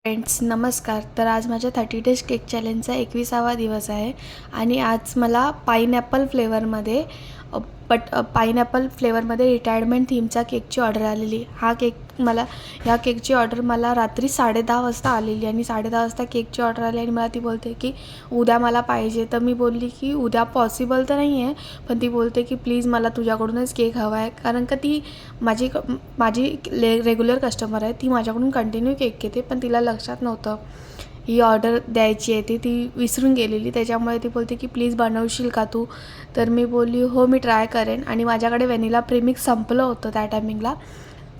Friends नमस्कार. तर आज माझ्या 30 डेज केक चॅलेंजचा 21वा दिवस आहे आणि आज मला पाईनॲपल फ्लेवरमध्ये रिटायरमेंट थीमचा केकची ऑर्डर आलेली. ह्या केकची ऑर्डर मला रात्री 10:30 वाजता आलेली आणि 10:30 वाजता केकची ऑर्डर आली आणि मला ती बोलते की उद्या मला पाहिजे. तर मी बोलली की उद्या पॉसिबल तर नाही आहे, पण ती बोलते की प्लीज मला तुझ्याकडूनच केक हवा आहे, कारण का ती माझी रेग्युलर कस्टमर आहे. ती माझ्याकडून कंटिन्यू केक घेते, पण तिला लक्षात नव्हतं ही ऑर्डर द्यायची आहे, ती विसरून गेलेली. त्याच्यामुळे ती बोलते की प्लीज बनवशील का तू. तर मी बोलली हो मी ट्राय करेन. आणि माझ्याकडे व्हॅनिला प्रीमिक्स संपलं होतं त्या टायमिंगला.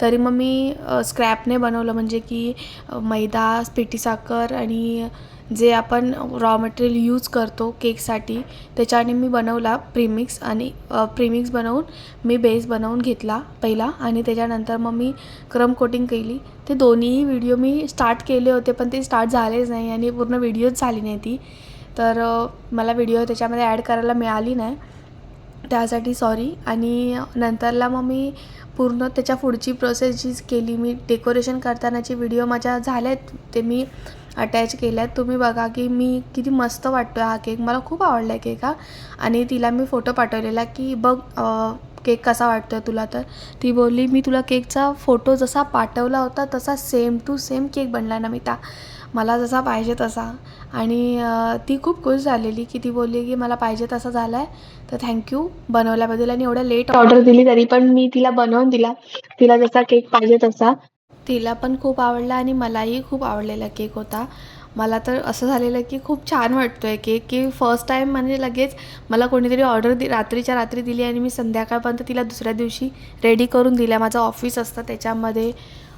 तरी मग मी स्क्रॅपने बनवलं, म्हणजे की मैदा, पिठी साखर आणि जे आपण रॉ मटेरियल यूज करतो केकसाठी त्याच्याने मी बनवला प्रीमिक्स. आणि प्रीमिक्स बनवून मी बेस बनवून घेतला पहिला आणि त्याच्यानंतर मग मी क्रम कोटिंग केली. ते दोन्ही व्हिडिओ मी स्टार्ट केले होते, पण ते स्टार्ट झालेच नाही आणि पूर्ण व्हिडिओच झाली नाही ती. तर मला व्हिडिओ त्याच्यामध्ये ॲड करायला मिळाली नाही, त्यासाठी सॉरी. आणि नंतरला मग मी पूर्ण त्याच्या पुढची प्रोसेस जी केली, मी डेकोरेशन करतानाचे व्हिडिओ माझ्या झालेत, ते मी अटॅच केले आहेत. तुम्ही बघा की मी किती मस्त वाटतो हा केक. मला खूप आवडला आहे केक हा. आणि तिला मी फोटो पाठवलेला की बघ केक कसा वाटतो आहे तुला. तर ती बोलली मी तुला केकचा फोटो जसा पाठवला होता तसा सेम टू सेम केक बनला ना मी मला जसा पाहिजे तसा. आणि ती खूप खुश झालेली की ती बोलली की मला पाहिजे तसा झाला आहे, तर थँक्यू बनवल्याबद्दल. आणि एवढ्या लेट ऑर्डर दिली तरी पण मी तिला बनवून दिला, तिला जसा केक पाहिजे तसा. तिला पण खूप आवडला आणि मलाही खूप आवडलेला केक होता. मला तर असं झालेलं की खूप छान वाटतो आहे केक, की फर्स्ट टाईम म्हणजे लगेच मला कोणीतरी ऑर्डर रात्रीच्या रात्री दिली आणि मी संध्याकाळपर्यंत तिला दुसऱ्या दिवशी रेडी करून दिल्या. माझं ऑफिस असतं त्याच्यामध्ये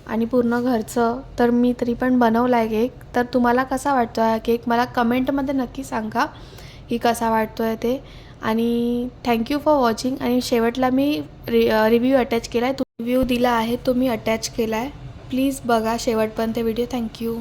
आणि पूर्ण घरचं. तर मी तरी पण बनवला आहे केक. तर तुम्हाला कसा वाटतो हा केक मला कमेंटमध्ये नक्की सांगा की कसा वाटतो आहे ते. आणि थँक्यू फॉर वॉचिंग. आणि शेवटला मी रिव्ह्यू अटॅच केला आहे, रिव्ह्यू दिला आहे तो मी अटॅच केला आहे. प्लीज बघा शेवटपर्यंत व्हिडिओ. थँक्यू.